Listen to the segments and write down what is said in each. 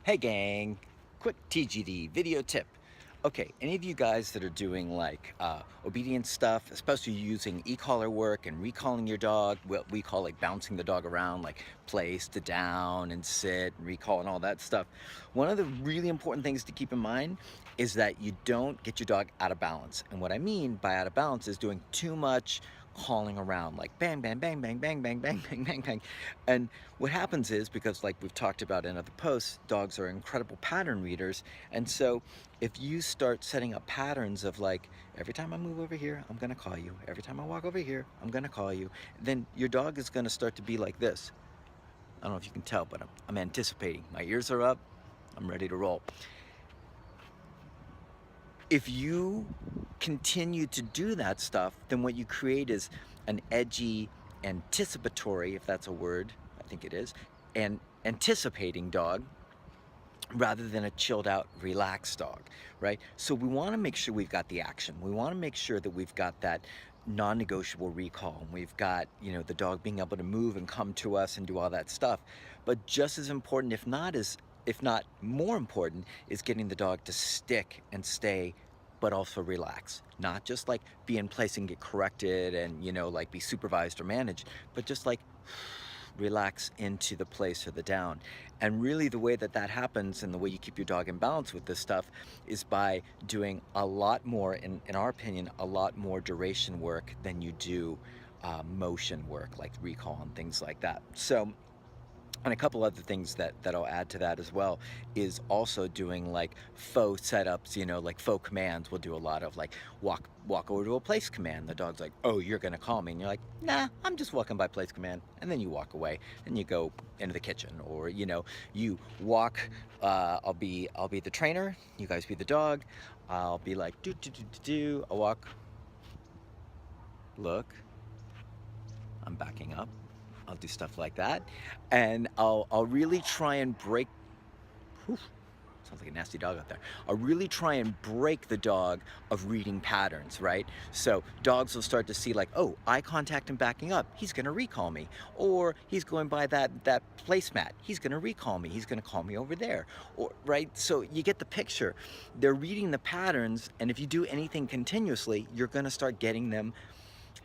Hey gang, quick TGD video tip. Okay, any of you guys that are doing like obedience stuff, especially using e-collar work and recalling your dog, what we call like bouncing the dog around, like place to down and sit and recall and all that stuff. One of the really important things to keep in mind is that you don't get your dog out of balance. And what I mean by out of balance is doing too much calling around, like bang, bang, bang, bang, bang, bang, bang, bang, bang, bang. And what happens is, because like we've talked about in other posts, dogs are incredible pattern readers. And so if you start setting up patterns of like, every time I move over here, I'm gonna call you. Every time I walk over here, I'm gonna call you. Then your dog is gonna start to be like this. I don't know if you can tell, but I'm anticipating. My ears are up, I'm ready to roll. If you continue to do that stuff, then what you create is an edgy, anticipatory, if that's a word, I think it is, and anticipating dog rather than a chilled out, relaxed dog, right? So we want to make sure we've got the action. We want to make sure that we've got that non-negotiable recall. And we've got, the dog being able to move and come to us and do all that stuff. But just as important, if not more important, is getting the dog to stick and stay, but also relax. Not just like be in place and get corrected and, like be supervised or managed, but just like relax into the place or the down. And really the way that that happens and the way you keep your dog in balance with this stuff is by doing a lot more, in our opinion, a lot more duration work than you do motion work, like recall and things like that. So, and a couple other things that I'll add to that as well is also doing like faux setups, like faux commands. We'll do a lot of like walk over to a place command. The dog's like, oh, you're gonna call me, and you're like, nah, I'm just walking by place command. And then you walk away and you go into the kitchen, or you walk. I'll be the trainer, you guys be the dog. I'll be like do. I'll walk, look, I'm backing up. I'll do stuff like that, and I'll really try and break. Whew, sounds like a nasty dog out there. I'll really try and break the dog of reading patterns, right? So dogs will start to see like, oh, eye contact and backing up, he's gonna recall me. Or he's going by that placemat, he's gonna recall me, he's gonna call me over there. Or right, so you get the picture. They're reading the patterns, and if you do anything continuously, you're gonna start getting them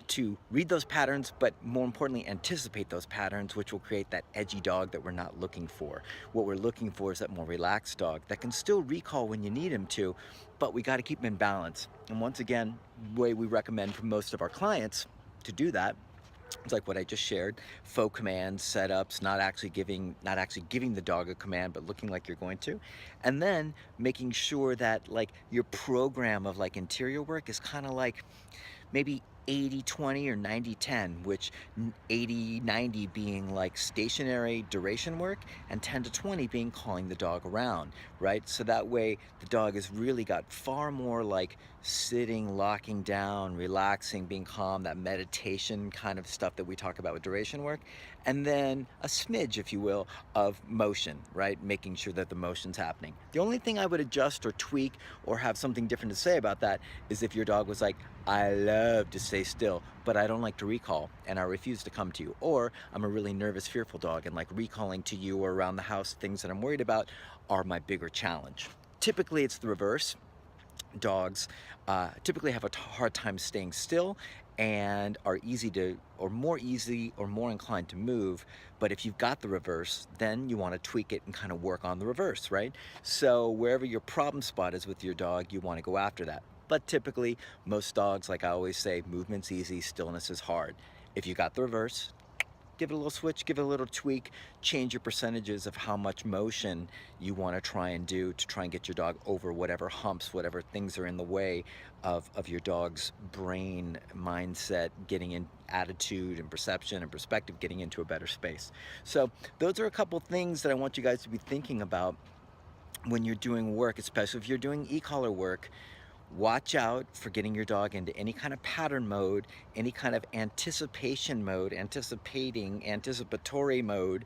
to read those patterns, but more importantly, anticipate those patterns, which will create that edgy dog that we're not looking for. What we're looking for is that more relaxed dog that can still recall when you need him to, but we got to keep him in balance. And once again, the way we recommend for most of our clients to do that, it's like what I just shared: faux commands, setups, not actually giving the dog a command, but looking like you're going to, and then making sure that like your program of like interior work is kind of like maybe 80-20 or 90-10, which 80-90 being like stationary duration work and 10-20 being calling the dog around, right? So that way the dog has really got far more like sitting, locking down, relaxing, being calm, that meditation kind of stuff that we talk about with duration work, and then a smidge, if you will, of motion, right? Making sure that the motion's happening. The only thing I would adjust or tweak or have something different to say about that is if your dog was like, I love to stay still, but I don't like to recall and I refuse to come to you. Or I'm a really nervous, fearful dog, and like recalling to you or around the house things that I'm worried about are my bigger challenge. Typically it's the reverse. Dogs typically have a hard time staying still and are more inclined to move. But if you've got the reverse, then you want to tweak it and kind of work on the reverse, right? So wherever your problem spot is with your dog, you want to go after that. But typically, most dogs, like I always say, movement's easy, stillness is hard. If you got the reverse, give it a little switch, give it a little tweak, change your percentages of how much motion you want to try and do to try and get your dog over whatever humps, whatever things are in the way of your dog's brain, mindset, getting in attitude and perception and perspective, getting into a better space. So those are a couple things that I want you guys to be thinking about when you're doing work, especially if you're doing e-collar work. watch out for getting your dog into any kind of pattern mode, any kind of anticipation mode, anticipatory mode,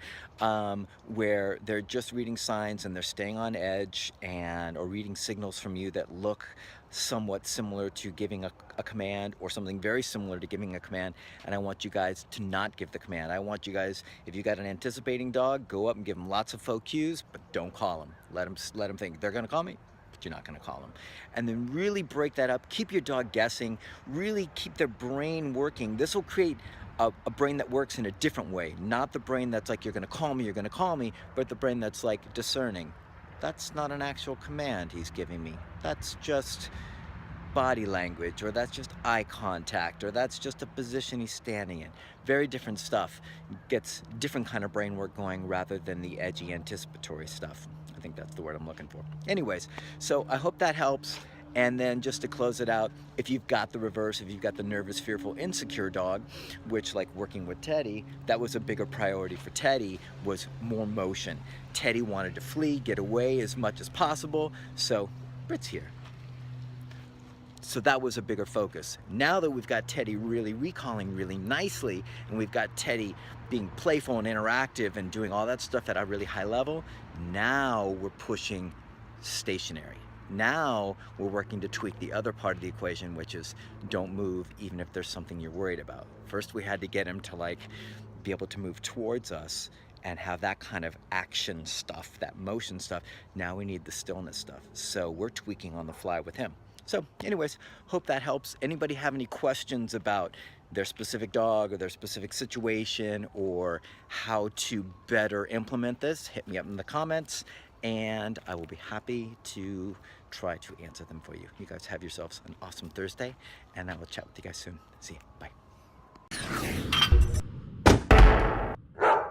where they're just reading signs and they're staying on edge or reading signals from you that look somewhat similar to giving a command, or something very similar to giving a command, and I want you guys to not give the command. I want you guys, if you got an anticipating dog, go up and give them lots of faux cues, but don't call them. Let them think they're gonna call me, but you're not gonna call them. And then really break that up, keep your dog guessing, really keep their brain working. This will create a brain that works in a different way, not the brain that's like, you're gonna call me, but the brain that's like discerning. That's not an actual command he's giving me. That's just body language, or that's just eye contact, or that's just a position he's standing in. Very different stuff. Gets different kind of brain work going rather than the edgy anticipatory stuff. I think that's the word I'm looking for. Anyways, so I hope that helps. And then just to close it out, if you've got the reverse, if you've got the nervous, fearful, insecure dog, which, like working with Teddy, that was a bigger priority for Teddy, was more motion. Teddy wanted to flee, get away as much as possible, so Brit's here. So that was a bigger focus. Now that we've got Teddy really recalling really nicely, and we've got Teddy being playful and interactive and doing all that stuff at a really high level, now we're pushing stationary. Now we're working to tweak the other part of the equation, which is don't move even if there's something you're worried about. First we had to get him to like be able to move towards us and have that kind of action stuff, that motion stuff. Now we need the stillness stuff. So we're tweaking on the fly with him. So anyways, hope that helps. Anybody have any questions about their specific dog or their specific situation, or how to better implement this, hit me up in the comments and I will be happy to try to answer them for you. You guys have yourselves an awesome Thursday, and I will chat with you guys soon. See you. Bye.